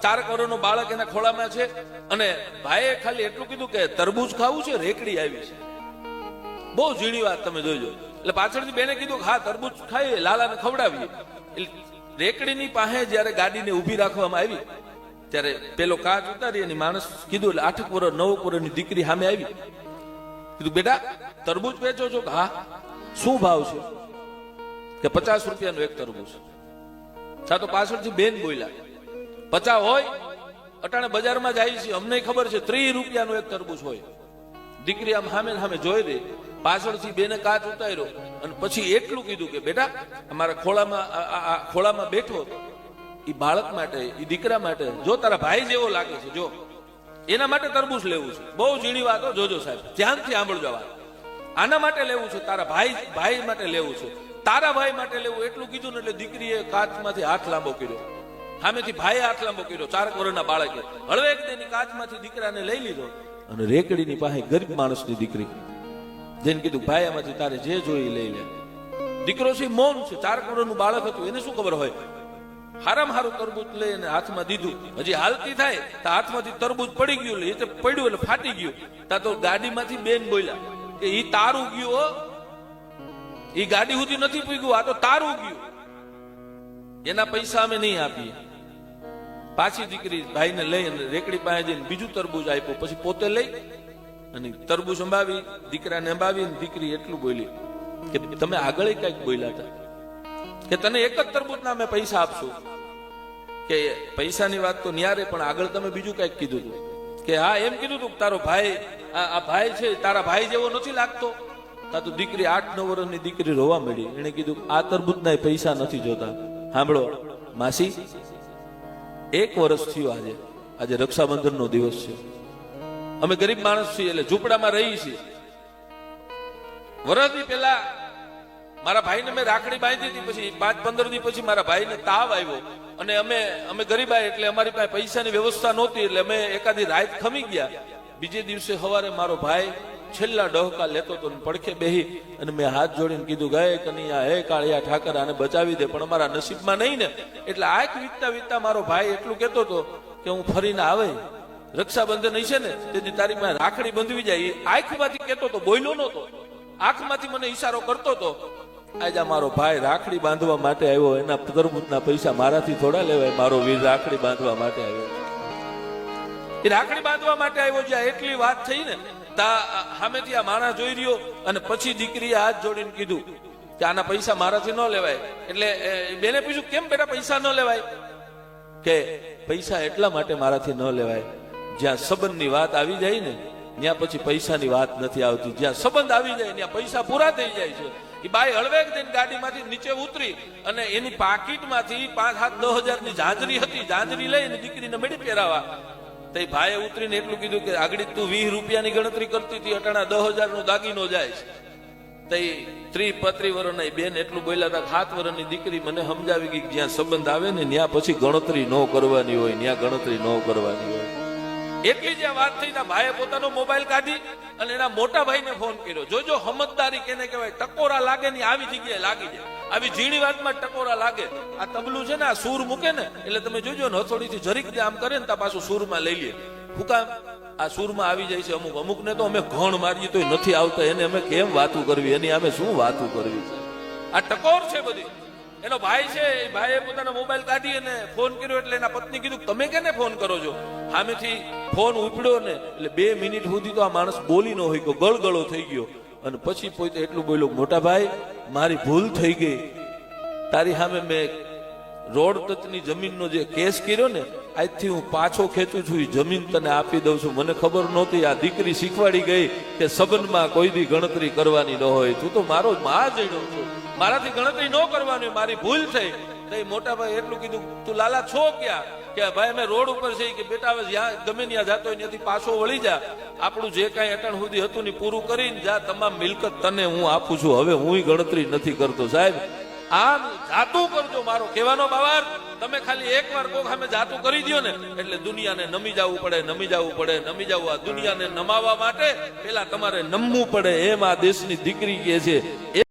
4 કરોડનું બાળક એના ખોળામાં છે અને ભાઈએ ખાલી એટલું કીધું કે તરબૂચ ખાવું છે, રેકડી આવી છે. બહુ ઝીણી વાત તમે જોઈજો. એટલે પાછળથી બેને કીધું હા તરબૂચ ખાઈએ, લાલાને ખવડાવીએ. એટલે રેકડીની પાસે જયારે ગાડીને ઊભી રાખવામાં આવી ત્યારે પેલો કાચ ઉતારી અને માણસ કીધું એટલે 8 વર્ષ 9 વર્ષની દીકરી સામે આવી. કીધું બેટા તરબૂચ વેચો છો? હા. શું ભાવ છે? કે 50 રૂપિયાનું એક તરબૂચ. છા તો પાછળથી બેન બોલ્યા 50 હોય અટાણે બજારમાં જાય છે, અમને ખબર છે 30 રૂપિયાનું એક તરબૂચ હોય. દીકરી આમ સામે સામે જોઈ રહી, પાછળથી બેને કાચ ઉતાર્યો અને પછી એટલું કીધું કે બેટા અમારા ખોળામાં બેઠો એ બાળક માટે, એ દીકરા માટે, જો તારા ભાઈ જેવો લાગે છે, જો એના માટે તરબૂચ લેવું છે. બહુ ઝીણી વાતો જોજો સાહેબ, ધ્યાનથી સાંભળજો વાત. આના માટે લેવું છે, તારા ભાઈ માટે લેવું છે, તારા ભાઈ માટે લેવું. એટલું કીધું ને એટલે દીકરીએ કાચમાંથી હાથ લાંબો કર્યો, સામેથી ભાઈએ હાથ લાંબો કર્યો. 4 વર્ષના બાળકે હળવેક તેની કાચમાંથી દીકરાને લઈ લીધો અને રેકડીની પાસે ગરીબ માણસની દીકરી જેને કીધું ભાઈ આમાંથી તારે જે જોઈ લઈ લે. દીકરો છે મૌન છે, 4 કરોડનું બાળક હતું, એને શું ખબર હોય. હારામાં હારું તરબૂચ લઈને હાથમાં દીધું, હજી હાલતી થાય તો હાથમાંથી તરબૂચ પડી ગયું, એ તો પડ્યું એટલે ફાટી ગયું. તા તો ગાડીમાંથી બેન બોલ્યા કે ઈ તારું ગયું હો, ઈ ગાડી સુધી નથી પૂગ્યું, આ તો તારું ગયું, એના પૈસા અમે નહીં આપીએ. પાછી દીકરી ભાઈને લઈ અને રેકડી પાસે જઈને બીજું તરબૂચ આપ્યું, પછી પોતે લઈ અને તરબૂચ અંબાવી, દીકરાને અંબાવી. દીકરી એટલું બોલી કે તમે આગળ કઈક બોલ્યા હતા કે તને એક જ તરબૂચના અમે પૈસા આપશું. કે પૈસાની વાત તો ન્યારે, પણ આગળ તમે બીજું કઈક કીધું હતું કે હા એમ કીધું હતું તારો ભાઈ, આ ભાઈ છે તારા ભાઈ જેવો નથી લાગતો. તા તો દીકરી 8-9 વર્ષની દીકરી રોવા મળી. એને કીધું આ તરબૂચના પૈસા નથી જોતા. સાંભળો માસી, 1 વર્ષ થયું આજે રક્ષાબંધનનો દિવસ છે. અમે ગરીબ માણસ છીએ એટલે ઝૂંપડામાં રહી છીએ. વર્ષથી પહેલા મારા ભાઈને મેં રાખડી બાંધી હતી, પછી 5-15 દી પછી મારા ભાઈને તાવ આવ્યો અને અમે ગરીબાઈ એટલે અમારી પાસે પૈસાની વ્યવસ્થા નહોતી, એટલે અમે એકાદી રાત ખમી ગયા. બીજે દિવસે સવારે મારો ભાઈ છેલ્લા ડહકા લેતો હતો, પડખે બેહી અને મેં હાથ જોડીને કીધું ગયે કનૈયા હે કાળિયા ઠાકર આને બચાવી દે, પણ અમારા નસીબમાં નહીં ને. એટલે આંખ વીતતા વીતતા મારો ભાઈ એટલું કહેતો હતો કે હું ફરીને આવે, રક્ષાબંધન હશે ને તેથી તારી પાસે રાખડી બંધવી જાય. આંખમાંથી કહેતો હતો, બોલ્યો નહોતો, આંખમાંથી મને ઈશારો કરતો હતો. આજે મારો ભાઈ રાખડી બાંધવા માટે આવ્યો, એના તરબૂચના પૈસા મારાથી થોડા લેવાય. મારો વીર રાખડી બાંધવા માટે આવ્યો, એ રાખડી બાંધવા માટે આવ્યો. જ્યાં એટલી વાત થઈ ને સામેથી આ માણસ જોઈ રહ્યો અને પછી દીકરીએ હાથ જોડીને કીધું કે આના પૈસા મારાથી ન લેવાય. એટલે બેને પૂછ્યું કેમ બેટા પૈસા ન લેવાય? કે પૈસા એટલા માટે મારાથી ન લેવાય, જ્યાં સંબંધની વાત આવી જાય ને ત્યાં પછી પૈસાની વાત નથી આવતી. જ્યાં સંબંધ આવી જાય ત્યાં પૈસા પૂરા થઈ જાય છે. એ બાઈ હળવેક દઈને ગાડીમાંથી નીચે ઉતરી અને એની પાકીટમાંથી 5-7-10 હજારની ઝાંઝરી હતી, ઝાંઝરી લઈને દીકરીને મેળી પહેરાવા. તો એ ભાઈએ ઉતરીને એટલું કીધું કે આગળ તું 20 રૂપિયાની ગણતરી કરતી હતી, અટાણા 10,000નો દાગીનો જાય છે. તો એ 30-35 વર્ષના બેન એટલું બોલ્યા હતા. 7 વર્ષની દીકરી મને સમજાવી ગઈ જ્યાં સંબંધ આવે ને ત્યાં પછી ગણતરી ન કરવાની હોય, ત્યાં ગણતરી ન કરવાની હોય. એટલી જ્યાં વાત થઈ ત્યાં ભાઈએ પોતાનો મોબાઈલ કાઢી અને એના મોટા ભાઈને ફોન કર્યો. જોજો સમજદારી કેને કહેવાય, ટકોરા લાગે ને આવી જગ્યાએ લાગી જાય. આવી ઝીણી વાતમાં ટકોરા લાગે. આ તબલું છે ને, આ સૂર મૂકે ને એટલે તમે જોજો ને હથોડીથી જરીક આમ કરે ને તા પાછું સૂરમાં લઈ લે. હું કામ આ સૂરમાં આવી જાય છે. અમુક ને તો અમે ઘણ મારીએ તો નથી આવતા, એને અમે કેમ વાતું કરવી, એની અમે શું વાતું કરવી છે. આ ટકોર છે બધી. એનો ભાઈ છે, એ ભાઈએ પોતાનો મોબાઈલ કાઢી અને ફોન કર્યો. એટલે એના પત્ની કીધું તમે કેને ફોન કરો છો? સામેથી ફોન ઉપડ્યો ને એટલે 2 મિનિટ સુધી તો આ માણસ બોલી ન હોય, ગળગળો થઈ ગયો. અને પછી પોતે એટલું બોલ્યો મોટા ભાઈ મારી ભૂલ થઈ ગઈ, તારી સામે મેં રોડ તકની જમીનનો જે કેસ કર્યો ને આજથી હું પાછો ખેંચું છું, એ જમીન તને આપી દઉં છું. મને ખબર નહોતી, આ દીકરી શીખવાડી ગઈ કે સંબંધમાં કોઈ દી ગણતરી કરવાની ન હોય. તું તો મારો માં જઈડો છું, મારાથી ગણતરી ન કરવાની, મારી ભૂલ થઈ. તો મોટા ભાઈ એટલું કીધું તું લાલા છો ક્યાં? કે ભાઈ અમે રોડ ઉપર છે. કે બેટા હવે જ્યાં ગમે ત્યાં જાતો હોય ત્યાંથી પાછો વળી જા, આપણું જે કાંઈ અટાણ સુધી હતું ને પૂરું કરીને જા, તમામ મિલકત તને હું આપું છું, હવે હું ગણતરી નથી કરતો. સાહેબ આમ જાતું કરજો. મારો કહેવાનો બાવાર તમે ખાલી એકવાર કોક સામે જાતું કરી દો ને એટલે દુનિયાને નમી જવું પડે, નમી જવું પડે, નમી જવું. આ દુનિયાને નમાવા માટે પેલા તમારે નમવું પડે, એમ આ દેશની દીકરી કહે છે.